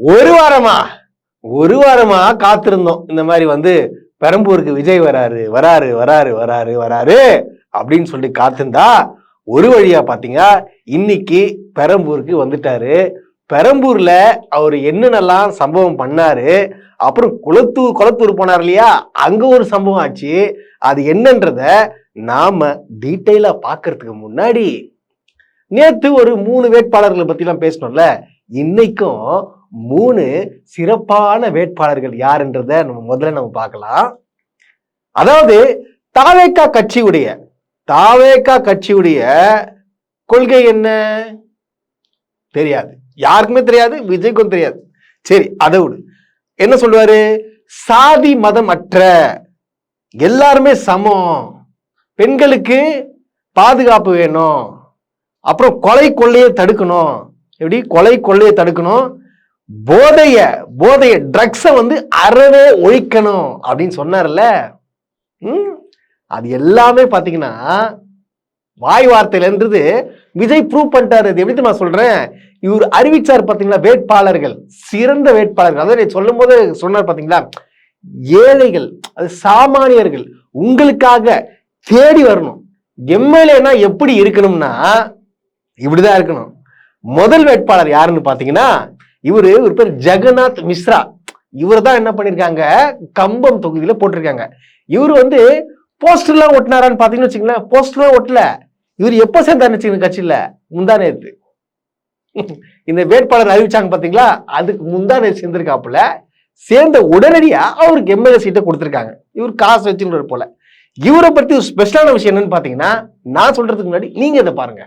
ஒரு வாரமா காத்திருந்தோம். இந்த மாதிரி பெரம்பூருக்கு விஜய் வராரு அப்படின்னு சொல்லி காத்திருந்தா ஒரு வழியா பாத்தீங்க இன்னைக்கு பெரம்பூருக்கு வந்துட்டாரு. பெரம்பூர்ல அவர் என்னென்னலாம் சம்பவம் பண்ணாரு, அப்புறம் குளத்தூர் போனார் இல்லையா, அங்க ஒரு சம்பவம் ஆச்சு. அது என்னன்றத நாம டீட்டெயிலா பாக்குறதுக்கு முன்னாடி நேத்து ஒரு 3 வேட்பாளர்களை பத்தி எல்லாம் பேசணும்ல, இன்னைக்கும் 3 சிறப்பான வேட்பாளர்கள் யாருன்றத முதல்ல பார்க்கலாம். அதாவது தாவேகா கட்சியுடைய கொள்கை என்ன தெரியாது, யாருக்குமே தெரியாது, விஜய்க்கும் தெரியாது. சரி, அதை விடு. என்ன சொல்லுவாரு? சாதி மதம் அற்ற எல்லாருமே சமம், பெண்களுக்கு பாதுகாப்பு வேணும், அப்புறம் கொள்ளையை தடுக்கணும். எப்படி கொள்ளையை தடுக்கணும், போதைய ட்ரக்ஸை அறவே ஒழிக்கணும் அப்படின்னு சொன்னார்ல. அது எல்லாமே பாத்தீங்கன்னா வாய் வார்த்தையிலன்றது விஜய் ப்ரூவ் பண்ணிட்டாரு. அது எப்படி நான் சொல்றேன், இவர் அறிவிச்சார் பாத்தீங்களா வேட்பாளர்கள், சிறந்த வேட்பாளர்கள். அதாவது சொல்லும் போது சொன்னார் பாத்தீங்களா, ஏழைகள், அது சாமானியர்கள் உங்களுக்காக தேடி வரணும். எம்எல்ஏனா எப்படி இருக்கணும்னா இப்படிதான் இருக்கணும். முதல் வேட்பாளர் யாருன்னு பாத்தீங்கன்னா இவரு பேர் ஜெகநாத் மிஸ்ரா. இவர் தான் என்ன பண்ணிருக்காங்க, கம்பம் தொகுதியில போட்டிருக்காங்க. இவர் போஸ்டர்லாம் ஒட்டினாரான்னு பாத்தீங்கன்னு வச்சுங்களேன், போஸ்டர்லாம் ஒட்டல. இவர் எப்ப சேர்ந்தாரு வச்சுக்கோங்க கட்சியில, முந்தானேத்து இந்த வேட்பாளர் அறிவிச்சாங்க பாத்தீங்களா, அதுக்கு முந்தானே சேர்ந்திருக்காப்புல. சேர்ந்த உடனடியா அவருக்கு எம்எல்ஏ சீட்டை கொடுத்திருக்காங்க. இவர் காசு வச்சுன்னு போல. இவரை பத்தி ஒரு ஸ்பெஷலான விஷயம் என்னன்னு பாத்தீங்கன்னா, நான் சொல்றதுக்கு முன்னாடி நீங்க இதை பாருங்க.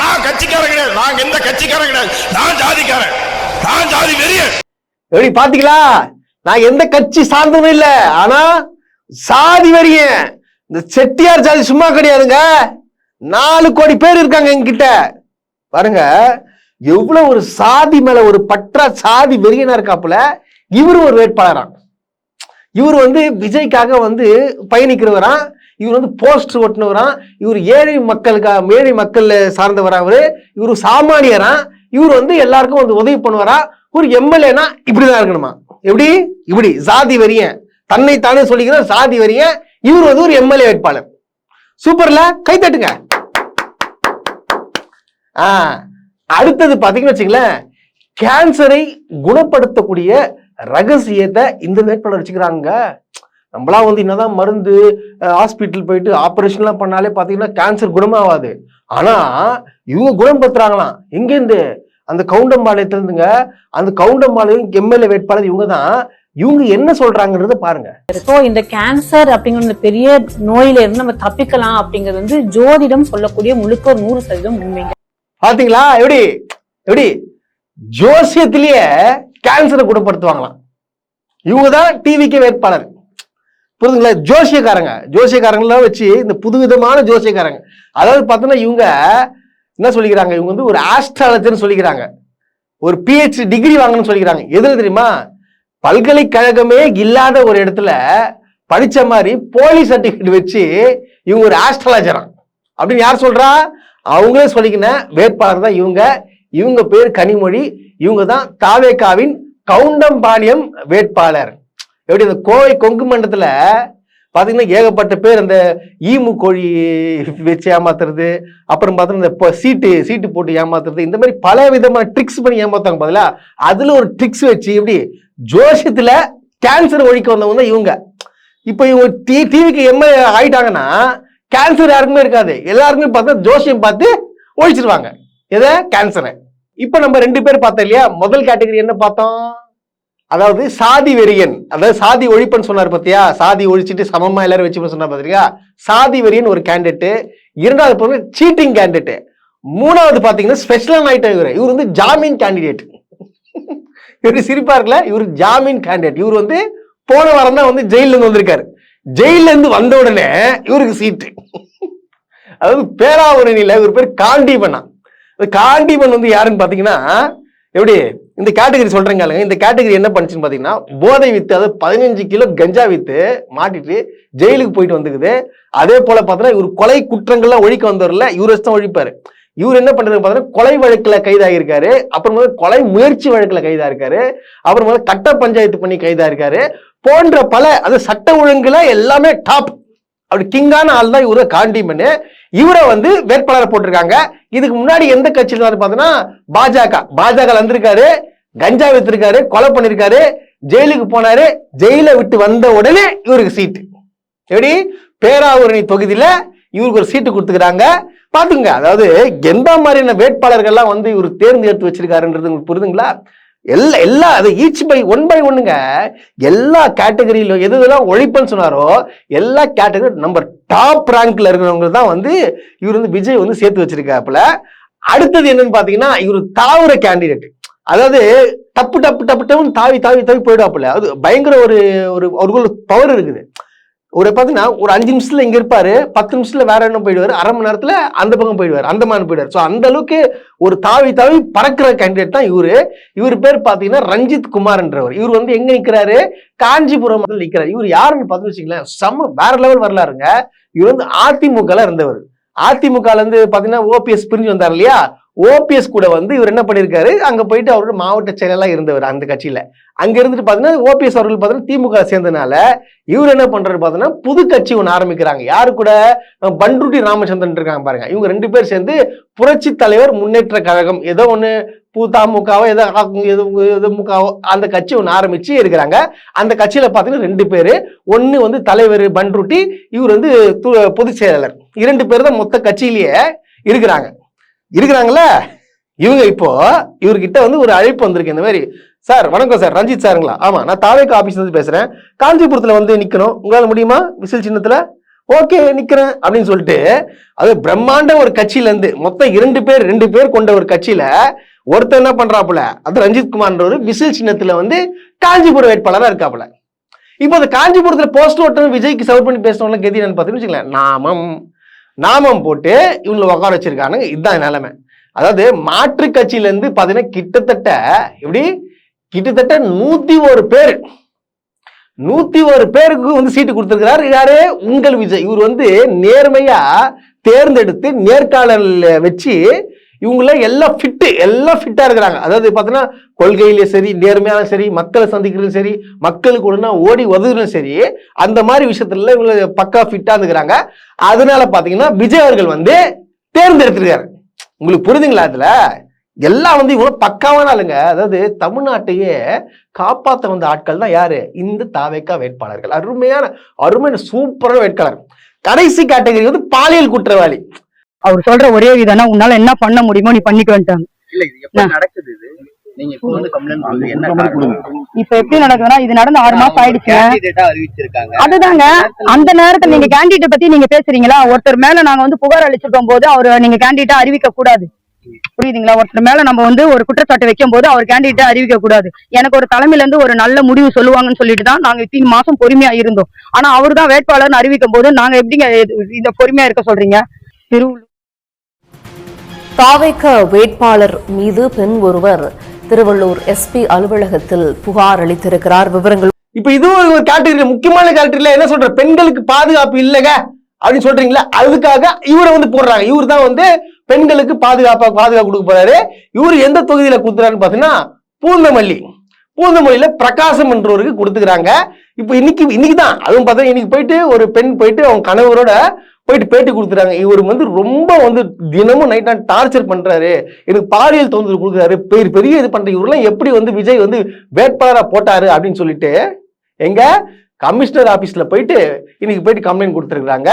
நான் கட்சிக்காரன் கிடையாது, நான் எந்த கட்சிக்காரன் கிடையாது, நான் ஜாதிக்காரன், நான் ஜாதி வெறியன். எப்படி பாத்தீங்களா, நான் எந்த கட்சி சார்ந்ததும் இல்ல, ஆனா சாதி வெறியன். இந்த செட்டியார் ஜாதி சும்மா கிடையாதுங்க, 4 கோடி பேர் இருக்காங்க என்கிட்ட. பாருங்க எவ்வளவு ஒரு சாதி மேல ஒரு பற்றா சாதி வெறியனா இருக்காப்புல. இவரு ஒரு வேட்பாளரா, இவர் விஜய்க்காக பயணிக்கிறவரா, இவர் போஸ்டர் ஒட்டினவரா, இவர் ஏழை மக்கள் சார்ந்தவரா, இவரு சாமானியரா, இவர் எல்லாருக்கும் உதவி பண்ணுவாரா. ஒரு எம்எல்ஏனா இப்படிதான் இருக்கணுமா? இப்படி சாதி வெறியன், தன்னை தானே சொல்லிக்கிற சாதி வெறியன். இவர் ஒரு எம்எல்ஏ வேட்பாளர். சூப்பர்ல, கை தட்டுங்க. அடுத்தது பாத்தீங்கன்னு வச்சுங்களேன், கேன்சரை குணப்படுத்தக்கூடிய ரகசியத்தை இந்த வேட்பாளர் வச்சுக்கிறாங்க. நம்மளாம் என்னதான் மருந்து ஹாஸ்பிட்டல் போயிட்டு ஆபரேஷன்லாம் பண்ணாலே பாத்தீங்கன்னா கேன்சர் குணமாவாது. ஆனா இவங்க குணப்படுத்துறாங்களாம். எங்கேருந்து? அந்த கவுண்டம்பாளையத்துல இருந்துங்க. அந்த கவுண்டம்பாளையம் எம்எல்ஏ வேட்பாளர் இவங்க தான். இவங்க என்ன சொல்றாங்கன்றத பாருங்க. இந்த கேன்சர் அப்படிங்கிற பெரிய நோயில இருந்து நம்ம தப்பிக்கலாம் அப்படிங்கிறது ஜோதிடம் சொல்லக்கூடிய முழுக்க 100% உண்மைங்க. பாத்தீங்களா எப்படி ஜோசியத்திலேயே கேன்சரை குணப்படுத்துவாங்களாம். இவங்கதான் டிவிக்கு வேட்பாளர். புரியுதுங்களா? ஜோசியக்காரங்களாம் வச்சு இந்த புதுவிதமான ஜோசியக்காரங்க. அதாவது பார்த்தோன்னா இவங்க என்ன சொல்லிக்கிறாங்க, இவங்க ஒரு ஆஸ்ட்ராலஜர்னு சொல்லிக்கிறாங்க, ஒரு PhD டிகிரி வாங்கணும்னு சொல்லிக்கிறாங்க. எதுல தெரியுமா? பல்கலைக்கழகமே இல்லாத ஒரு இடத்துல படிச்ச மாதிரி போலி சர்டிபிகேட் வச்சு இவங்க ஒரு ஆஸ்ட்ராலஜரா அப்படின்னு யார் சொல்றா? அவங்களே சொல்லிக்கின வேட்பாளர் தான் இவங்க பேர் கனிமொழி. இவங்க தான் தாவேகாவின் கவுண்டம்பாளையம் வேட்பாளர். எப்படி இந்த கோவை கொங்கு மண்டலத்துல பாத்தீங்கன்னா ஏகப்பட்ட பேர் அந்த ஈமு கோழி வச்சு ஏமாத்துறது, அப்புறம் பார்த்தோன்னா இந்த சீட்டு போட்டு ஏமாத்துறது, இந்த மாதிரி பல விதமான ட்ரிக்ஸ் பண்ணி ஏமாத்தாங்க. பதிலா அதுல ஒரு ட்ரிக்ஸ் வச்சு எப்படி ஜோசியத்துல கேன்சர் ஒழிக்க வந்தவங்க தான் இவங்க. இப்ப இவங்க டிவிக்கு எம்எல்ஏ ஆயிட்டாங்கன்னா கேன்சர் யாருக்குமே இருக்காது, எல்லாருக்குமே பார்த்தா ஜோசியம் பார்த்து ஒழிச்சிருவாங்க எதை, கேன்சரை. இப்ப நம்ம 2 பேர் பார்த்தோம் இல்லையா. முதல் கேட்டகரி என்ன பார்த்தோம்? அதாவது சாதி வெறியன், அதாவது சாதி ஒழிப்புன்னு சொன்னார் பத்தியா, சாதி ஒழிச்சிட்டு சமமா எல்லாரும் வச்சு சொன்னார் பாத்தியா, சாதி வெறியன் ஒரு கேண்டிடேட். இரண்டாவது சீட்டிங் கேண்டிடேட். மூணாவது பாத்தீங்கன்னா ஸ்பெஷல் ஆயிட்டார் இவர் ஜாமீன் கேண்டிடேட். இவரு சிரிப்பா இருக்குல்ல, இவர் ஜாமீன் கேண்டிடேட். இவர் போன வாரம் தான் ஜெயில இருந்து வந்திருக்காரு. ஜெயில இருந்து வந்த உடனே இவருக்கு சீட்டு. அதாவது பேராவூரணியில இவர் பேர் காண்டீபனா. காண்டீபன் யாருன்னு பாத்தீங்கன்னா எப்படி இந்த கேட்டகரி சொல்றேங்க. இந்த கேட்டகரி என்ன பண்ணுச்சுன்னு பாத்தீங்கன்னா போதை வித்து, அதாவது 15 கிலோ கஞ்சா வித்து மாட்டிட்டு ஜெயிலுக்கு போயிட்டு வந்துக்குது. அதே போல பார்த்தோன்னா இவர் கொலை குற்றங்கள்லாம் ஒழிக்க வந்தவர்ல, இவர் தான் ஒழிப்பாரு. இவர் என்ன பண்றது பாத்தீங்கன்னா கொலை வழக்குல கைதாகிருக்காரு, அப்புறம் கொலை முயற்சி வழக்குல கைதாயிருக்காரு, அப்புறம் கட்ட பஞ்சாயத்து பண்ணி கைதாயிருக்காரு, போன்ற பல அது சட்ட ஒழுங்குல எல்லாமே டாப் அப்படி கிங்கான ஆள் தான் இவரை காண்டிமன். இவரை வேட்பாளர் போட்டிருக்காங்க. இதுக்கு முன்னாடி எந்த கட்சியில பாத்தீங்கன்னா பாஜக வந்திருக்காரு, கஞ்சா வித்திருக்காரு, கொலை பண்ணிருக்காரு, ஜெயிலுக்கு போனாரு, ஜெயில விட்டு வந்த உடனே இவருக்கு சீட்டு எப்படி பேராவூரணி தொகுதியில இவருக்கு ஒரு சீட்டு கொடுத்துக்கிறாங்க. பாத்துங்க, அதாவது எந்த மாதிரியான வேட்பாளர்கள்லாம் இவர் தேர்ந்தெடுத்து வச்சிருக்காருன்றது உங்களுக்கு புரியுதுங்களா? எல்லா அது ஈச் பை ஒன்னுங்க, எல்லா கேட்டகரியிலும் எதெல்லாம் ஒழிப்புன்னு சொன்னாரோ எல்லா கேட்டகரி நம்பர் டாப் ரேங்க்ல இருக்கிறவங்க தான் இவர் விஜய் சேர்த்து வச்சிருக்காப்புல. அடுத்தது என்னன்னு பாத்தீங்கன்னா, இவர் தாவுற கேண்டிடேட், அதாவது டப்பு டப்பு டப்பு டப்புன்னு தாவி தாவி தாவி போயிடாப்புல. அது பயங்கர ஒரு பவர் இருக்குது. பாத்தீங்கன்னா ஒரு 5 நிமிஷத்துல இங்க இருப்பாரு, 10 நிமிஷத்துல வேற என்ன போயிடுவாரு, அரை மணி நேரத்துல அந்த பக்கம் போயிடுவாரு, அந்த மாதிரி போயிடுவாரு. சோ அந்த அளவுக்கு ஒரு தாவி தாவி பறக்கிற கேண்டிடேட் தான் இவரு. இவர் பேர் பாத்தீங்கன்னா ரஞ்சித் குமார்ன்றவர். இவர் எங்க நிக்கிறாரு, காஞ்சிபுரம் நிக்கிறாரு. இவர் யாருன்னு பார்த்து வச்சுங்களேன், செம்ம வேற லெவல் வரலாறுங்க. இவர் அதிமுக இருந்தவர். அதிமுக பாத்தீங்கன்னா ஓபிஎஸ் பிரிஞ்சு வந்தார் இல்லையா, ஓபிஎஸ் கூட இவர் என்ன பண்ணிருக்காரு, அங்க போயிட்டு அவரோட மாவட்ட செயலா இருந்தவர் அந்த கட்சியில. அங்க இருந்துட்டு பாத்தீங்கன்னா ஓபிஎஸ் அவர்கள் பாத்தீங்கன்னா திமுக சேர்ந்தனால இவர் என்ன பண்றாரு பாத்தீங்கன்னா புது கட்சி ஒண்ணு ஆரம்பிக்கிறாங்க. யாரு கூட, பண்ருட்டி ராமச்சந்திரன் இருக்காங்க பாருங்க. இவங்க 2 பேர் சேர்ந்து புரட்சி தலைவர் முன்னேற்ற கழகம் ஏதோ ஒண்ணு தமுகவோ ஏதோ முகவோ அந்த கட்சி ஒண்ணு ஆரம்பிச்சு இருக்கிறாங்க. அந்த கட்சியில பாத்தீங்கன்னா 2 பேரு, ஒண்ணு தலைவர் பண்ருட்டி, இவர் பொதுச் செயலாளர். 2 பேர் தான் மொத்த கட்சியிலேயே இருக்கிறாங்கல்ல. இவங்க இப்போ இவர்கிட்ட ஒரு அழைப்பு வந்திருக்கு. இந்த மாதிரி, சார் வணக்கம் சார், ரஞ்சித் சாருங்களா? ஆமா, நான் தாவேக ஆபீஸ்ல பேசுறேன், காஞ்சிபுரத்துல நிக்கணும், உங்களால முடியுமா விசில் சின்னத்துல? ஓகே நிக்கிறேன் அப்படின்னு சொல்லிட்டு, அது பிரம்மாண்ட ஒரு கட்சியில மொத்தம் 2 பேர் கொண்ட ஒரு கட்சியில ஒருத்தர் என்ன பண்றாப்புல, அது ரஞ்சித் குமார் விசில் சின்னத்துல காஞ்சிபுரம் வேட்பாளரா இருக்காப்புல. இப்போ அந்த காஞ்சிபுரத்துல போஸ்ட் ஓட்டம் விஜய்க்கு சவுட் பண்ணி பேசணும்ல, கெதி என்னன்னு பாத்தீங்கன்னா நாமம் போட்டு இவங்களை உட்கார வச்சிருக்காங்க. இதுதான் நிலைமை. அதாவது மாற்று கட்சியில பாத்தீங்கன்னா கிட்டத்தட்ட 101 பேர் 101 பேருக்கு சீட்டு கொடுத்திருக்கிறார். யாரு, உங்கள் விஜய். இவர் நேர்மையா தேர்ந்தெடுத்து நேர்காணல் வச்சு இவங்கள எல்லாம் ஃபிட்டா இருக்கிறாங்க. அதாவது பாத்தீங்கன்னா கொள்கையிலே சரி, நேர்மையான சரி, மக்களை சந்திக்கிறதும் சரி, மக்களுக்கு உடனே ஓடி உதவுறதும் சரி, அந்த மாதிரி விஷயத்துல இவங்க பக்கா ஃபிட்டா இருக்கிறாங்க. அதனால பாத்தீங்கன்னா விஜய் அவர்கள் தேர்ந்தெடுத்திருக்காரு. உங்களுக்கு புரியுதுங்களா? அதுல எல்லாம் இவ்வளவு பக்காவான ஆளுங்க. அதாவது தமிழ்நாட்டையே காப்பாற்ற வந்த ஆட்கள் தான் யாரு, இந்த தாவேகா வேட்பாளர்கள். அருமையான சூப்பரான வேட்பாளர். கடைசி கேட்டகரி பாலியல் குற்றவாளி. அவர் சொல்ற ஒரே விதம்னா, உன்னால என்ன பண்ண முடியுமோ நீ பண்ணிக்கொண்டாங்க. இப்ப எப்படி நடக்குதுன்னா, இது நடந்து 6 மாசம் ஆயிடுச்சு. அதுதாங்க, அந்த நேரத்துல நீங்க கேண்டிடேட் பத்தி நீங்க பேசுறீங்களா? ஒருத்தர் மேல நாங்க புகார் அளிச்சிருக்கும் போது அவரு நீங்க கேண்டிடேட்டா அறிவிக்க கூடாது, புரியுதுங்களா? ஒருத்தர் மேல நம்ம ஒரு குற்றச்சாட்டு வைக்கும் போது அவர் கேண்டிடேட்டா அறிவிக்க கூடாது. எனக்கு ஒரு தலைமையில இருந்து ஒரு நல்ல முடிவு சொல்லுவாங்கன்னு சொல்லிட்டு தான் நாங்க இத்தனை மாசம் பொறுமையா இருந்தோம். ஆனா அவரு தான் வேட்பாளர்னு அறிவிக்கும் போது நாங்க எப்படிங்க இந்த பொறுமையா இருக்க சொல்றீங்க? தாவேக வேட்பாளர் மீது பெண் ஒருவர் திருவள்ளூர் எஸ்பி அலுவலகத்தில் புகார் அளித்திருக்கிறார். விவரங்கள் இப்ப இது ஒரு கேட்டகரி, முக்கியமான கேட்டகரியில என்ன சொல்ற, பெண்களுக்கு பாதுகாப்பு இல்லைங்க அப்படின்னு சொல்றீங்களா, அதுக்காக இவரை போடுறாங்க. இவர் தான் பெண்களுக்கு பாதுகாப்பு கொடுக்க போறாரு. இவர் எந்த தொகுதியில கொடுத்துறாருன்னு பாத்தீங்கன்னா பூந்தமல்லியில பிரகாசம் என்றவருக்கு கொடுத்துக்கிறாங்க. இப்ப இன்னைக்கு தான் அதுவும் பார்த்தா இன்னைக்கு போயிட்டு ஒரு பெண் போயிட்டு அவங்க கணவரோட போயிட்டு பேட்டி கொடுத்துறாங்க. இவர் ரொம்ப தினமும் நைட் டார்ச்சர் பண்றாரு, எனக்கு பாலியல் தொந்தரவு கொடுக்குறாரு, பெரிய இது பண்ற, இவரெல்லாம் எப்படி விஜய் வேட்பாளரா போட்டாரு அப்படின்னு சொல்லிட்டு எங்க கமிஷனர் ஆபீஸ்ல போயிட்டு இன்னைக்கு போயிட்டு கம்ப்ளைண்ட் கொடுத்துருக்காங்க.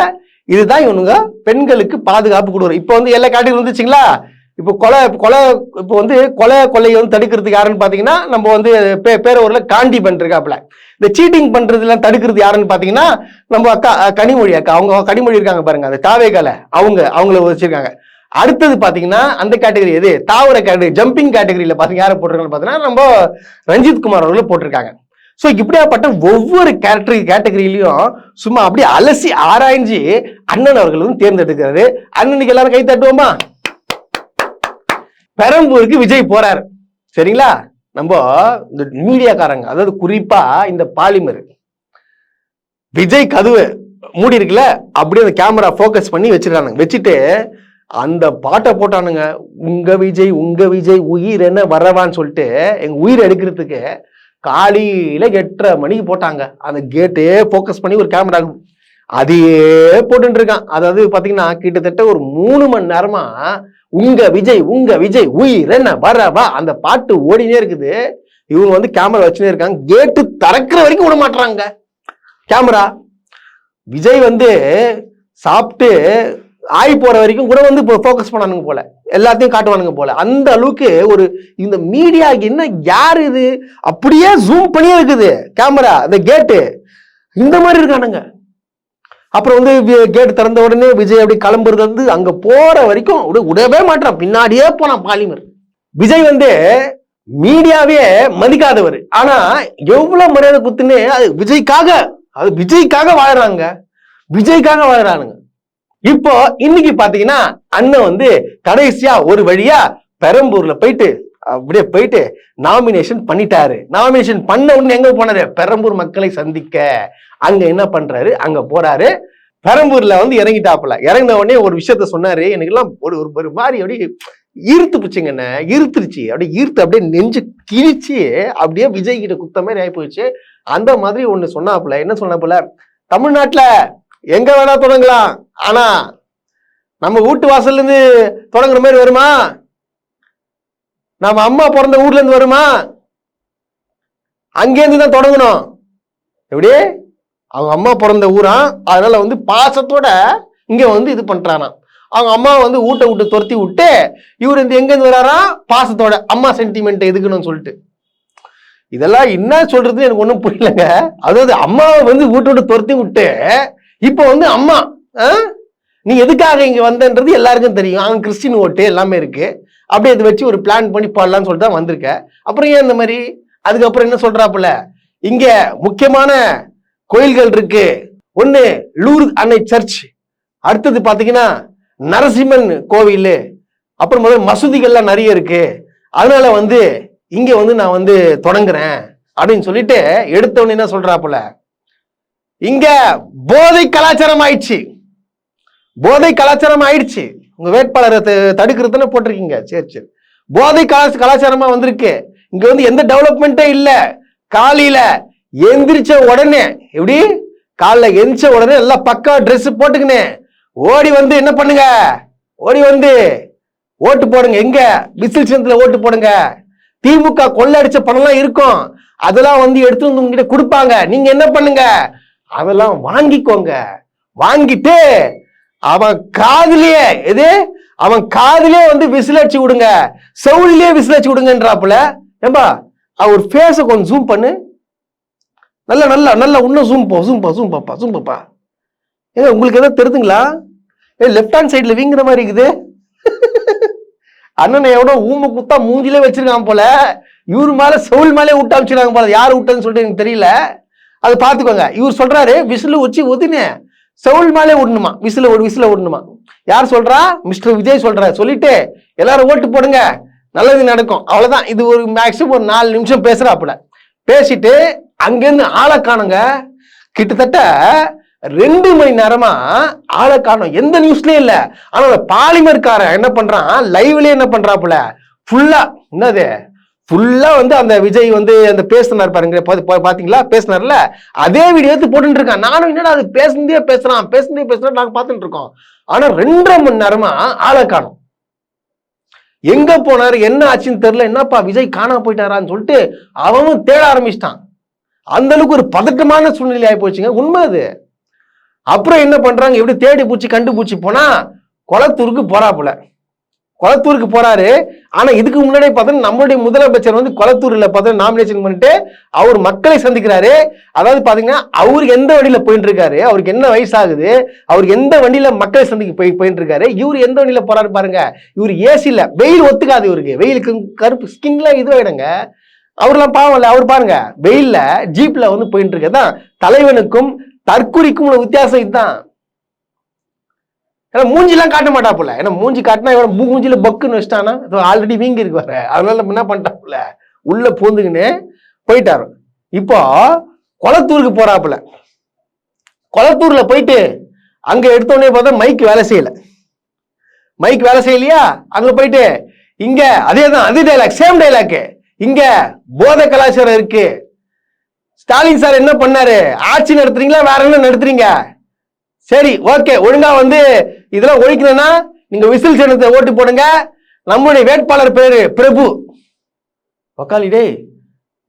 இதுதான் இவனுங்க பெண்களுக்கு பாதுகாப்பு கொடுக்குற. இப்ப எல்லா கேட்டகரி வந்துச்சுங்களா. இப்போ கொலையை தடுக்கிறதுக்கு யாருன்னு பாத்தீங்கன்னா நம்ம பேரூர்ல காண்டிமன் இருக்காப்புல. இந்த சீட்டிங் பண்றது எல்லாம் தடுக்கிறது யாருன்னு பாத்தீங்கன்னா நம்ம அக்கா கனிமொழி அக்கா. அவங்க கனிமொழி இருக்காங்க பாருங்க, அந்த தாவேகால அவங்கள வச்சிருக்காங்க. அடுத்தது பாத்தீங்கன்னா அந்த கேட்டகரி எது, தாவர கேட்டகரி, ஜம்பிங் கேட்டகரியில பாத்தீங்கன்னா யாரை போட்டிருக்காங்க பாத்தீங்கன்னா நம்ம ரஞ்சித் குமார் அவர்களை போட்டிருக்காங்க. சோ இப்படியாப்பட்ட ஒவ்வொரு கேட்டகரியிலையும் சும்மா அப்படியே அலசி ஆராய்ஞ்சு அண்ணன் அவர்கள் தேர்ந்தெடுக்கிறாரு. அண்ணனுக்கு எல்லாரும் கை தட்டுவோமா? பெரம்பூருக்கு விஜய் போறாரு, சரிங்களா? நம்ம இந்த மீடியாக்காரங்க, அதாவது குறிப்பா இந்த பாலிமர் விஜய் கதவு மூடி இருக்குல்ல, அப்படியே அந்த கேமரா போக்கஸ் பண்ணி வச்சிருக்காங்க. வச்சுட்டு அந்த பாட்டை போட்டானுங்க. உங்க விஜய் உயிர் என்ன வரவான்னு சொல்லிட்டு எங்க உயிர் எடுக்கிறதுக்கு காலையில 8:30 மணிக்கு போட்டாங்க. அந்த கேட்டே போக்கஸ் பண்ணி ஒரு கேமரா அதையே போட்டு இருக்கான். அதாவது பாத்தீங்கன்னா கிட்டத்தட்ட ஒரு 3 மணி நேரமா உங்க விஜய் உயிர் என்ன வரவா அந்த பாட்டு ஓடினே இருக்குது. இவங்க வந்து கேமரா வச்சுனே இருக்காங்க. கேட்டு திறக்கிற வரைக்கும் விட மாட்டாங்க கேமரா. விஜய் வந்து சாப்பிட்டு ஆய் போற வரைக்கும் கூட வந்து போக்கஸ் பண்ணானுங்க போல, எல்லாத்தையும் காட்டுவானுங்க போல. அந்த அளவுக்கு ஒரு இந்த மீடியா என்ன யாரு இது அப்படியே ஜூம் பண்ணியே இருக்குது கேமரா. அந்த கேட்டு இந்த மாதிரி இருக்கானுங்க. அப்புறம் வந்து கேட் திறந்த உடனே விஜய் அப்படி கிளம்புறது வந்து அங்க போற வரைக்கும் விடவே மாட்டான், பின்னாடியே போனான் பாலிமர். விஜய் வந்து மீடியாவே மதிக்காதவர். ஆனா எவ்வளவு மரியாதை குத்துன்னு அது விஜய்க்காக வாழறாங்க, விஜய்க்காக வாழறானுங்க. இப்போ இன்னைக்கு பாத்தீங்கன்னா அண்ணன் வந்து கடைசியா ஒரு வழியா பெரம்பூர்ல போயிட்டு நாமினேஷன் பண்ணிட்டாரு. நாமினேஷன் பண்ண உடனே எங்க போனாரு? பெரம்பூர் மக்களை சந்திக்க. அங்க என்ன பண்றாரு? அங்க போறாரு. பெரம்பூர்ல வந்து இறங்கிட்டாப்புல. இறங்கின உடனே ஒரு விஷயத்த சொன்னாரு. எனக்கு எல்லாம் ஒரு மாதிரி அப்படியே ஈர்த்து பிடிச்சுங்கண்ணே, ஈர்த்துருச்சு. அப்படியே நெஞ்சு கிழிச்சு அப்படியே விஜய் கிட்ட குத்த மாதிரி ஆகி போயிடுச்சு. அந்த மாதிரி ஒண்ணு சொன்னாப்புல. என்ன சொன்னாப்புல? தமிழ்நாட்டுல எங்க வேணா தொடங்கலாம், ஆனா நம்ம வீட்டு வாசல்ல இருந்து தொடங்குற மாதிரி வருமா? நம்ம அம்மா பிறந்த ஊர்ல இருந்து வருமா? அங்கேருந்து தான் தொடங்கணும். எப்படி? அவங்க அம்மா பிறந்த ஊரா, அதனால வந்து பாசத்தோட இங்க வந்து இது பண்றானா. அவங்க அம்மா வந்து ஊட்ட விட்டு துரத்தி விட்டு இவர் இந்த எங்க இருந்து வராரா? பாசத்தோட, அம்மா சென்டிமெண்ட் எதுக்கணும்னு சொல்லிட்டு. இதெல்லாம் என்ன சொல்றதுன்னு எனக்கு ஒண்ணும் புரியலங்க. அதாவது அம்மாவை வந்து வீட்டை விட்டு துரத்தி விட்டு இப்ப வந்து அம்மா நீ எதுக்காக இங்க வந்தன்றது எல்லாருக்கும் தெரியும். அவங்க கிறிஸ்டின் ஓட்டு எல்லாமே இருக்கு. அப்படியே அதை வச்சு ஒரு பிளான் பண்ணி பாடலாம்னு சொல்லிட்டு தான் வந்திருக்க. அப்புறம் ஏன் இந்த மாதிரி? அதுக்கப்புறம் என்ன சொல்றாப்புல? இங்க முக்கியமான கோயில்கள் இருக்கு. ஒண்ணு லூர் அன்னை சர்ச், அடுத்தது பாத்தீங்கன்னா நரசிம்மன் கோவில், அப்புறம் முதல்ல மசூதிகள்லாம் நிறைய இருக்கு. அதனால வந்து இங்க வந்து நான் வந்து தொடங்குறேன் அப்படின்னு சொல்லிட்டு எடுத்த உடனே என்ன சொல்றாப்புல? இங்க போதை கலாச்சாரம் ஆயிடுச்சு, போதை கலாச்சாரம் ஆயிடுச்சு. உங்க வேட்பாளரை தடுக்கிறதுன்னு போட்டிருக்கீங்க. சரி, போதை கலாச்சாரமா வந்திருக்கு. இங்க வந்து எந்த டெவலப்மெண்ட்டே இல்ல. காலையில எந்திரிச்ச உடனே எப்படி? காலைல எந்திரிச்ச உடனே எல்லாம் பக்கா ட்ரெஸ் போட்டுக்கினே ஓடி வந்து என்ன பண்ணுங்க? ஓடி வந்து ஓட்டு போடுங்க. எங்க? விசில் சின்னத்துல ஓட்டு போடுங்க. திமுக கொள்ளடிச்ச பணம்லாம் இருக்கும், அதெல்லாம் வந்து எடுத்து வந்து உங்ககிட்ட கொடுப்பாங்க. நீங்க என்ன பண்ணுங்க? அதெல்லாம் வாங்கிக்கோங்க. வாங்கிட்டு அவன் காதுலயே வந்து விசில் அடிச்சு விடுங்க, செவுலிலே விசில் அடிச்சு விடுங்கன்றாப்புல. ஏம்பா அவர் ஃபேஸ கொஞ்சம் ஜூம் பண்ணு. நல்லா இன்னும் ஜூம் பாப்பா. ஏங்க உங்களுக்கு ஏதாவது தெரியுதுங்களா? லெப்ட் ஹேண்ட் சைட்ல வீங்குற மாதிரி இருக்குது. அண்ணனை எவ்வளோ ஊமை குத்தா மூஞ்சிலே வச்சிருக்கான் போல. இவரு மேல செவுல் மேலே விட்டு அமைச்சிருக்காங்க போல. யாரு விட்டதுன்னு சொல்லிட்டு எனக்கு தெரியல, அது பாத்துக்கோங்க. இவர் சொல்றாரு விசில் வச்சு ஒதுனே செவுல் மேலே விடணுமா, விசில விடணுமா. யார் சொல்றா? மிஸ்டர் விஜய் சொல்றாரு. சொல்லிட்டு எல்லாரும் ஓட்டு போடுங்க, நல்லது நடக்கும், அவ்வளவுதான். இது ஒரு மேக்சிமம் ஒரு 4 நிமிஷம் பேசுறாப்புல. பேசிட்டு அங்கிருந்து ஆளை காணுங்க. கிட்டத்தட்ட 2 மணி நேரமா ஆளை காணும், எந்த நியூஸ்லயும் இல்ல. ஆனா பாலிமர்காரன் என்ன பண்றான்? லைவ்லயே என்ன பண்றாப்புல? ஃபுல்லா வந்து அந்த விஜய் வந்து அந்த பேசினார் பாருங்க, பாத்தீங்களா? பேசினார்ல, அதே வீடியோ எடுத்து போட்டு இருக்கான். நானும் என்னடா அது பேசுனதே பேசுறான் நாங்க பாத்துட்டு இருக்கோம். ஆனா 2.5 மணி நேரமா ஆளை காணும். எங்க போனாரு, என்ன ஆச்சுன்னு தெரியல. என்னப்பா விஜய் காணாம போயிட்டாரான்னு சொல்லிட்டு அவனும் தேட ஆரம்பிச்சிட்டான். அந்த அளவுக்கு ஒரு பதட்டமான சூழ்நிலை ஆகி போச்சுங்க. உண்மை அது. அப்புறம் என்ன பண்றாங்க? எப்படி தேடி பூச்சி கண்டுபூச்சி போனா கொளத்தூருக்கு போறாரு. ஆனா இதுக்கு முன்னாடி பார்த்தா நம்மளுடைய முதலமைச்சர் வந்து கொளத்தூர்ல பார்த்தா நாமினேஷன் பண்ணிட்டு அவர் மக்களை சந்திக்கிறாரு. அதாவது பாத்தீங்கன்னா அவருக்கு எந்த வண்டியில போயிட்டு இருக்காரு, அவருக்கு என்ன வயசாகுது, அவருக்கு எந்த வண்டியில மக்களை சந்திக்க போயிட்டு இருக்காரு, இவரு எந்த வண்டியில போறாரு பாருங்க. இவரு ஏசில, வெயில் ஒத்துக்காது இவருக்கு, வெயிலுக்கு கருப்பு ஸ்கின்ல இதுவாயிடுங்க. அவர்லாம் பாவம் இல்ல. அவர் பாருங்க வெயில்ல ஜீப்ல வந்து போயிட்டு இருக்கதான். தலைவனுக்கும் தற்குறிக்கும் உள்ள வித்தியாசம் இதுதான். ஏன்னா மூஞ்சிலாம் காட்ட மாட்டாப்புல. ஏன்னா மூஞ்சி காட்டினா இவன் மூஞ்சில பக்குன்னு வச்சிட்டானா, ஆல்ரெடி வீங்கி இருக்கு வர. அதனால என்ன பண்ணிட்டாப்புல, உள்ள பூந்துக்குன்னு போயிட்டாரு. இப்போ கொளத்தூருக்கு போறாப்புல. கொளத்தூர்ல போயிட்டு அங்க எடுத்தோடனே பார்த்தா மைக் வேலை செய்யல. மைக் வேலை செய்யலையா, அங்க போயிட்டு இங்க அதேதான், அதே டைலாக், சேம் டைலாக். இங்க போதை கலாச்சாரம் இருக்கு. ஸ்டாலின் சார் என்ன பண்ணாரு? ஆட்சி நடத்துறீங்களா வேற என்ன நடத்துறீங்க? சரி ஓகே, ஒழுங்கா வந்து இதெல்லாம் ஒழிக்கணும்னா நீங்க விசில் சின்னத்தை ஓட்டு போடுங்க. நம்மளுடைய வேட்பாளர் பேரு பிரபு. ஒக்காலிடே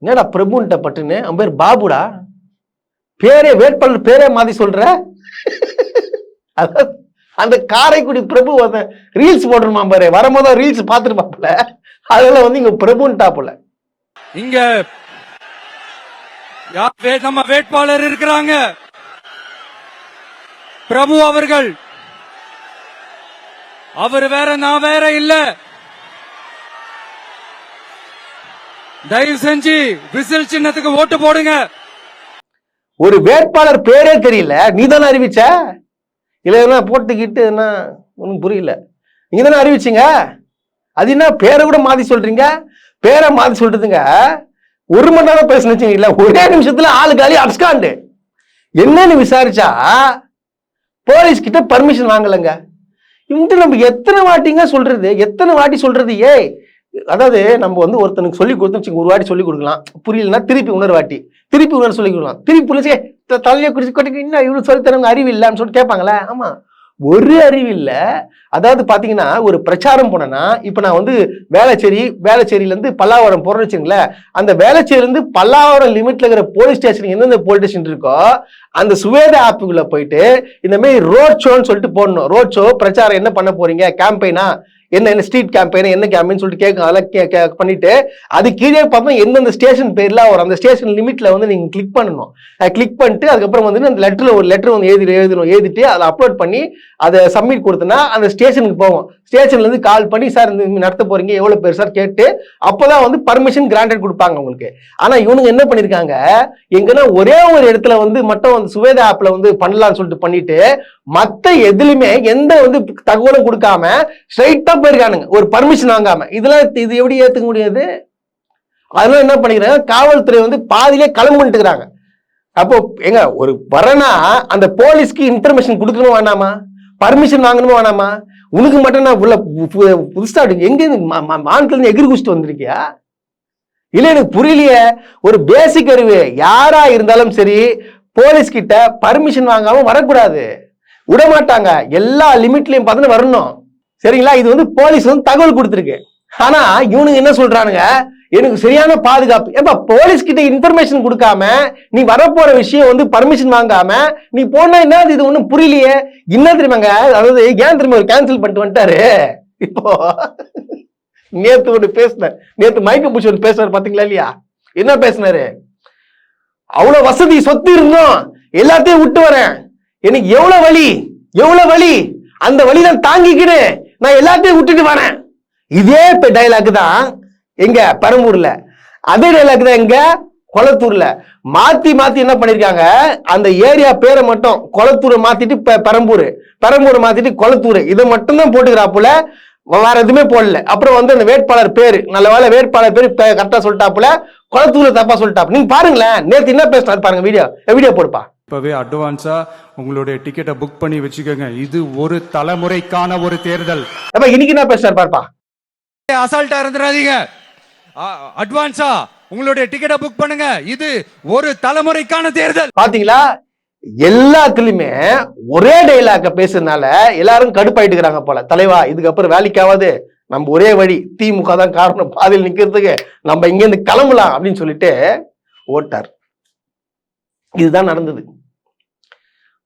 என்னடா பிரபுன்ட்ட பட்டுன்னு, அவன் பேர் பாபுடா. பேரே வேட்பாளர் பேரே மாத்தி சொல்ற. அந்த காரைக்குடி பிரபு ரீல்ஸ் போட்டுருமா பாரு, வரும்போது ரீல்ஸ் பாத்துருப்பாப்புல. அதுல வந்து இங்க பிரபுன்ட்டாப்புல. இங்க நம்ம வேட்பாளர் இருக்கிறாங்க, பிரபு அவர்கள். அவர் வேற நான் வேற இல்ல. தயவு செஞ்சு விசில் சின்னத்துக்கு ஓட்டு போடுங்க. ஒரு வேட்பாளர் பேரே தெரியல, நீ தானே அறிவிச்ச? இல்ல போட்டுக்கிட்டு என்ன ஒன்னும் புரியல. நீங்க தானே அறிவிச்சீங்க. அது என்ன பேரை கூட மாத்தி சொல்றீங்க? பேரை மாத்தி சொல்றதுங்க 1 மணி நேரம் பேசணுச்சு இல்ல, ஒரே நிமிஷத்துல ஆளு காலி அப்ஸ்காண்டு. என்னன்னு விசாரிச்சா போலீஸ் கிட்ட பர்மிஷன் வாங்கலங்க. இவங்க நம்ம எத்தனை வாட்டி சொல்றது? ஏய், அதாவது நம்ம வந்து ஒருத்தனுக்கு சொல்லி கொடுத்து ஒரு வாட்டி சொல்லி கொடுக்கலாம், புரியலன்னா திருப்பி இன்னொரு வாட்டி, திருப்பி இன்னொரு சொல்லி கொடுக்கலாம், திருப்பி புரிஞ்சு தலையை குடிச்சு கொட்டிக்கு இன்னும் இவ்வளவு சொல்லி தரவங்க அறிவு இல்லைன்னு சொல்லிட்டு கேட்பாங்களே. ஆமா, ஒரு அறிவு இல்ல. அதாவது பாத்தீங்கன்னா ஒரு பிரச்சாரம் போனேன்னா, இப்ப நான் வந்து வேளச்சேரியில இருந்து பல்லாவரம் போறேன்னு வச்சுங்களேன், அந்த வேளச்சேரியில இருந்து பல்லாவரம் லிமிட்ல இருக்கிற போலீஸ் ஸ்டேஷன் எந்தெந்த போலீஸ் ஸ்டேஷன் இருக்கோ அந்த சுவேதா ஆப்புக்குள்ள போயிட்டு இந்த மாதிரி ரோட் ஷோன்னு சொல்லிட்டு போடணும். ரோட் ஷோ பிரச்சாரம் என்ன பண்ண போறீங்க, கேம்பெயினா என்ன ஸ்ட்ரீட் கேம்பெயின் என்ன கேம்பெயின் சொல்லிட்டு கேட்கும். அதெல்லாம் பண்ணிட்டு அது கீழே பார்த்தோம் எந்தெந்த ஸ்டேஷன் பேர்ல வரும், அந்த ஸ்டேஷன் லிமிட்ல வந்து நீங்க கிளிக் பண்ணணும். கிளிக் பண்ணிட்டு அதுக்கப்புறம் வந்து அந்த லெட்டர்ல ஒரு லெட்டர் வந்து எழுதிட்டு அதை அப்லோட் பண்ணி அதை சப்மிட் கொடுத்தனா அந்த ஸ்டேஷனுக்கு போவோம். ஸ்டேஷன்ல இருந்து கால் பண்ணி சார் இந்த நடத்த போறீங்க எவ்வளவு பேர் சார் கேட்டு அப்பதான் வந்து பர்மிஷன் கிராண்டட் கொடுப்பாங்க உங்களுக்கு. ஆனா இவனுங்க என்ன பண்ணிருக்காங்க, எங்கன்னா ஒரே ஒரு இடத்துல வந்து மட்டும் வந்து சுவேதா ஆப்ல வந்து பண்ணலாம்னு சொல்லிட்டு பண்ணிட்டு மத்த எதுலையுமே எந்த வந்து தகவலும் கொடுக்காம ஸ்ட்ரைட்டா போயிருக்கானுங்க, ஒரு பர்மிஷன் வாங்காம. இது எப்படி ஏத்துக்க முடியாது? அதெல்லாம் என்ன பண்ணிக்கிறாங்க, காவல்துறை வந்து பாதியிலே கிளம்பிட்டு இருக்கிறாங்க. அப்போ எங்க ஒரு வரனா அந்த போலீஸ்க்கு இன்ஃபர்மேஷன் கொடுக்கணும் வேணாமா, பர்மிஷன் வாங்கணுமா வேணாமா? உனக்கு மட்டும் நான் புதுசா எங்க மாநிலத்துல இருந்து எகிரி குடிச்சிட்டு வந்திருக்கியா? இல்ல எனக்கு புரியலையே. ஒரு பேசிக் அறிவு யாரா இருந்தாலும் சரி போலீஸ் கிட்ட பர்மிஷன் வாங்காம வரக்கூடாது, விடமாட்டாங்க. எல்லா லிமிட்லயும் பார்த்து வரணும். சரிங்களா? இது வந்து போலீஸ் வந்து தகவல் கொடுத்துருக்கு. ஆனா இவனுங்க என்ன சொல்றானுங்க, எனக்கு சரியான பாதுகாப்பு. ஏப்பா போலீஸ் கிட்ட இன்ஃபர்மேஷன் கொடுக்காம நீ வரப்போற விஷயம் வந்து பர்மிஷன் வாங்காம நீ போனா என்ன, இது ஒண்ணும் புரியலையே. என்ன தெரியுமாங்க, அதாவது ஏன் திரும்ப ஒரு கேன்சல் பண்ணிட்டு வந்துட்டாரு. இப்போ நேத்து ஒன்று பேசினார், நேத்து மைக்க பூச்சி ஒன்று பேசினார் பாத்தீங்களா இல்லையா? என்ன பேசினாரு, அவ்வளவு வசதி சொத்து இருந்தோம் எல்லாத்தையும் விட்டு வரேன், எனக்கு எவ்வளவு வலி அந்த வழிதான் தாங்கிக்கிடு, நான் எல்லாத்தையும் விட்டுட்டு வரேன். இதே டைலாக் தான் எங்க பெரம்பூர்ல, அதே டைலாக் தான் எங்க கொளத்தூர்ல. மாத்தி என்ன பண்ணிருக்காங்க, அந்த ஏரியா பேரை மட்டும் கொளத்தூரை மாத்திட்டு பெரம்பூரை மாத்திட்டு கொளத்தூர், இதை மட்டும் தான் போட்டுக்கிறாப்புல, வேற எதுவுமே போடல. அப்புறம் வந்து அந்த வேட்பாளர் பேரு, நல்ல வேலை வேட்பாளர் பேரு கரெக்டா சொல்லிட்டாப்புல, கொளத்தூர்ல தப்பா சொல்லிட்டாப்பு. நீங்க பாருங்களேன், நேத்து என்ன பேசினாரு பாருங்க, வீடியோ போடுப்பா. இப்பவே அட்வான்ஸா உங்களுடைய டிக்கெட்டை புக் பண்ணி வச்சுக்கோங்க, இது ஒரு தலைமுறைக்கான ஒரு தேர்தல். இன்னைக்கு என்ன பேசினார் பாருப்பா. அசால்ட்டா இருந்துடாதீங்க, அட்வான்ஸா உங்களுடைய டிக்கெட்டை புக் பண்ணுங்க, இது ஒரு தலைமுறைக்கான தேர்தல். பாத்தீங்களா, எல்லாத்துலயுமே ஒரே டைலாக பேசுறதுனால எல்லாரும் கடுப்பாயிட்டு இருக்கிறாங்க போல. தலைவா இதுக்கப்புறம் வேலைக்காவது நம்ம ஒரே வழி, திமுக தான் காரணம் பாதையில் நிக்கிறதுக்கு, நம்ம இங்க இருந்து கிளம்பலாம் அப்படின்னு சொல்லிட்டு ஓட்டார். இதுதான் நடந்தது.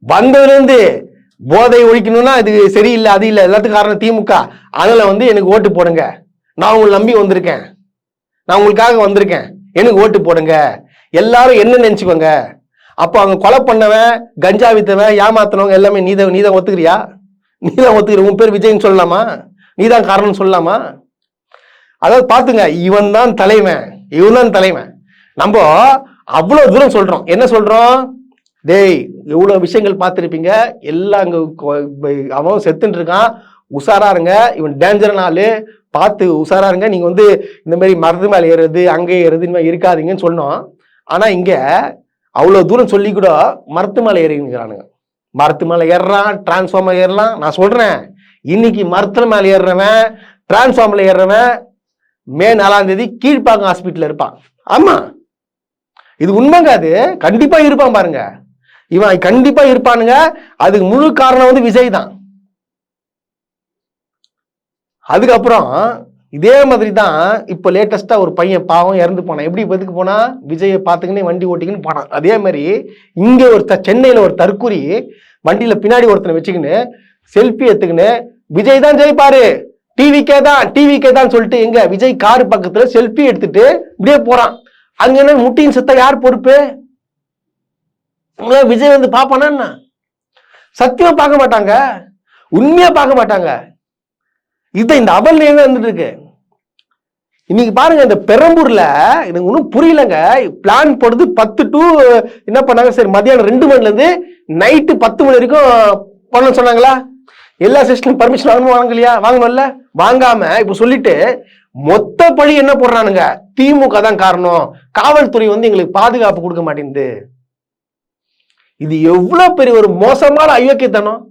வந்ததுல இருந்து போதை ஒழிக்கணும்னா இது சரியில்லை அது இல்லை, எல்லாத்துக்கும் காரணம் திமுக, அதுல வந்து எனக்கு ஓட்டு போடுங்க, நான் உங்களை நம்பி வந்திருக்கேன், நான் உங்களுக்காக வந்திருக்கேன், எனக்கு ஓட்டு போடுங்க, எல்லாரும் என்ன நினைச்சுக்கோங்க. அப்போ அவங்க கொலை பண்ணவன், கஞ்சா வித்தவன், ஏமாத்தினவங்க எல்லாமே நீதான் ஒத்துக்கிறியா? நீதான் ஒத்துக்கிற, உன் பேர் விஜய்ன்னு சொல்லலாமா? நீதான் காரணம் சொல்லலாமா? அதாவது பாத்துங்க, இவன் தான் தலைவன். நம்ம அவ்வளவு தூரம் சொல்றோம், என்ன சொல்றோம், டேய் எவ்வளவு விஷயங்கள் பார்த்திருப்பீங்க, எல்லாம் அங்க அவன் செத்துட்டு இருக்கான், உஷாரா இருங்க, இவன் டேஞ்சரான ஆளு, பார்த்து உஷாரா இருங்க, நீங்க வந்து இந்த மாதிரி மரத்து மேல ஏறுறது அங்கே ஏறுறது இந்த மாதிரி இருக்காதீங்கன்னு சொன்னோம். ஆனா இங்க அவ்வளவு தூரம் சொல்லி கூட மரத்து மேல ஏறிங்கிறானுங்க. மரத்து மேல ஏறுறான், டிரான்ஸ்ஃபார்மர் ஏறலாம். நான் சொல்றேன், இன்னைக்கு மரத்துல மேல ஏறுறவன், டிரான்ஸ்ஃபார்மர்ல ஏறுறவன் மே 4ஆம் தேதி கீழ்ப்பாக்கம் ஹாஸ்பிட்டல் இருப்பான். ஆமா, இது உண்மைங்க. அது கண்டிப்பா இருப்பான் பாருங்க, இவன் கண்டிப்பா இருப்பானுங்க. அதுக்கு முழு காரணம் வந்து விஜய் தான். அதுக்கப்புறம் இதே மாதிரி தான் இப்போ லேட்டஸ்டா ஒரு பையன் பாவம் இறந்து போனான். எப்படி எதுக்கு போனா? விஜயை பார்த்துக்கினே வண்டி ஓட்டிக்கின்னு போனான். அதே மாதிரி இங்க ஒரு சென்னையில ஒரு தற்கூரி வண்டியில பின்னாடி ஒருத்தனை வச்சுக்கின்னு செல்ஃபி எடுத்துக்கின்னு விஜய் தான் ஜெயிப்பாரு, டிவிக்கே தான் சொல்லிட்டு எங்க விஜய் காரு பக்கத்துல செல்ஃபி எடுத்துட்டு இப்படியே போறான். அங்க என்ன முட்டியின் செத்தா யார் பொறுப்பு? விஜய் வந்து பாப்பானா என்ன? சத்தியமா பார்க்க மாட்டாங்க, உண்மையா பார்க்க மாட்டாங்க. இதான் இந்த அவல் நிலை வந்துட்டு இருக்கு. இன்னைக்கு பாருங்க, இந்த பெரம்பூர்ல எனக்கு ஒன்றும் புரியலங்க. பிளான் போடுறது 10 to என்ன பண்ணாங்க, சரி மதியானம் 2 மணில இருந்து நைட்டு 10 மணி வரைக்கும் பண்ண சொன்னாங்களா? எல்லா செஷனும் பர்மிஷன் வாங்கணும் இல்லையா? வாங்கணும்ல, வாங்காம இப்ப சொல்லிட்டு மொத்த பழி என்ன போடுறானுங்க? திமுக தான் காரணம், காவல்துறை வந்து எங்களுக்கு பாதுகாப்பு கொடுக்க மாட்டேங்குது. இது எவ்வளவு பெரிய ஒரு மோசமான அயோக்கியத்தனம்.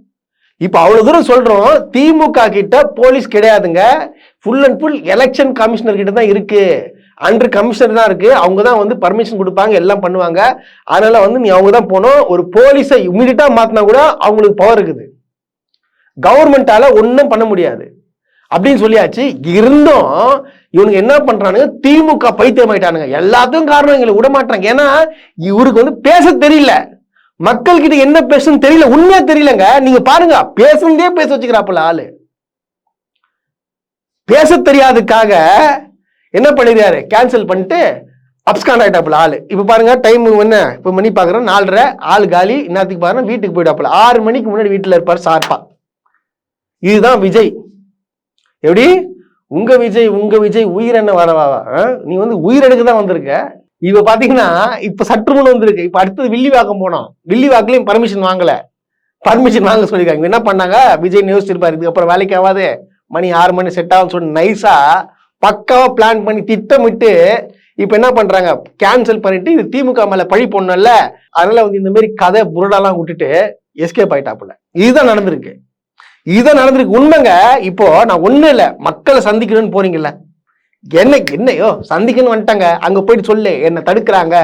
இப்ப அவ்வளவு தூரம் சொல்றோம், திமுக கிட்ட போலீஸ் கிடையாதுங்க, full and full election commissioner கிட்ட தான் இருக்கு, அண்டர் கமிஷனர் தான் இருக்கு. அவங்க தான் வந்து பர்மிஷன் கொடுப்பாங்க, எல்லாம் பண்ணுவாங்க. அதனால வந்து நீ அவங்க தான் போனோம். ஒரு போலீஸை இம்மிடியா மாத்தினா கூட அவங்களுக்கு பவர் இருக்குது, கவர்மெண்டால ஒன்னும் பண்ண முடியாது அப்படின்னு சொல்லியாச்சு. இருந்தும் இவனுக்கு என்ன பண்றானுங்க, திமுக பைத்தியம் ஆயிட்டானுங்க. எல்லாத்துக்கும் காரணம் எங்களை விட மாட்டாங்க. ஏன்னா இவருக்கு வந்து பேச தெரியல, மக்கள் கிட்ட என்ன பேசணும் தெரியல, உண்மையா தெரியலங்க. நீங்க பாருங்க, பேசுனதே பேச வச்சுக்கிறாப்புல ஆளு. பேச தெரியாதுக்காக என்ன பண்ணிருக்காரு, கேன்சல் பண்ணிட்டு அப்ஸ்காண்ட் ஆயிட்டாப்புல ஆளு. இப்ப பாருங்க டைம் என்ன, இப்ப மணி பாக்குறோம் 4:30, ஆள் காலி. இன்னத்துக்கு பாருங்க வீட்டுக்கு போயிட்டாப்புல. 6 மணிக்கு முன்னாடி வீட்டுல இருப்பாரு சார்பா. இதுதான் விஜய். எப்படி உங்க விஜய் உயிர் என்ன வரவா? நீ வந்து உயிர் எடுக்க தான் வந்திருக்க. இப்ப பாத்தீங்கன்னா இப்ப சற்று முன் வந்திருக்கு. இப்ப அடுத்தது வில்லிவாக்கம் போனோம். வில்லிவாக்குலயும் பர்மிஷன் வாங்கல, பர்மிஷன் வாங்க சொல்லிருக்காங்க. என்ன பண்ணாங்க, விஜய் யோசிச்சிருப்பாரு, இதுக்கப்புறம் வேலைக்கு ஆகாது, மணி 6 மணி செட் ஆகும் சொல்லி நைஸா பக்காவா பிளான் பண்ணி திட்டமிட்டு இப்ப என்ன பண்றாங்க, கேன்சல் பண்ணிட்டு இது திமுக மேல பழி போடணும்ல, அதனால வந்து இந்த மாதிரி கதை புரடாலாம் விட்டுட்டு எஸ்கேப் ஆயிட்டாப்புல. இதுதான் நடந்திருக்கு. உண்மைங்க. இப்போ நான் ஒண்ணும் இல்ல, மக்களை சந்திக்கணும்னு போறீங்கல்ல, என்னையோ சந்திக்கணும்னு வந்துட்டாங்க, அங்க போயிட்டு சொல்லு என்ன தடுக்கிறாங்க,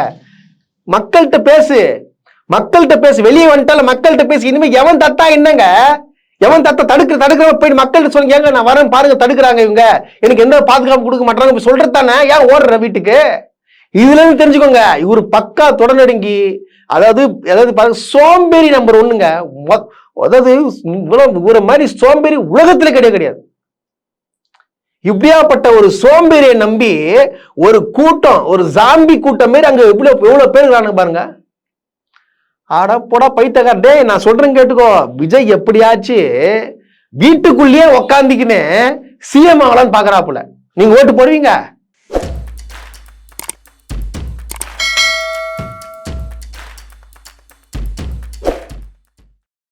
மக்கள்கிட்ட பேசு, வெளியே வந்துட்டால மக்கள்கிட்ட பேசு. இனிமே எவன் தத்தா என்னங்க, எவன் தத்த தடுக்கிற போயிட்டு மக்கள்கிட்ட சொல்லுங்க, ஏங்க நான் வரேன் பாருங்க, தடுக்கிறாங்க இவங்க, எனக்கு எந்த பாதுகாப்பு கொடுக்க மாட்டாங்க சொல்றது தானே. ஏன் ஓடுற வீட்டுக்கு? இதுல இருந்து தெரிஞ்சுக்கோங்க, இவரு பக்கா தொடநடுங்கி, அதாவது பாருங்க, சோம்பேறி நம்பர் 1ங்க. அதாவது ஒரு மாதிரி சோம்பேறி உலகத்துல கிடையாது. இப்படியாப்பட்ட ஒரு சோம்பேறியை நம்பி ஒரு கூட்டம், ஒரு ஜாம்பி கூட்டம் மாதிரி அங்க எவ்வளவு பேர் இருக்காங்க பாருங்க. ஆட போடா பைத்தகார். டே நான் சொல்றேன் கேட்டுக்கோ, விஜய் எப்படியாச்சு வீட்டுக்குள்ளேயே உக்காந்திக்கின்னு சிஎம் ஆகலான்னு பாக்குறாப்புல. நீங்க ஓட்டு போடுவீங்க?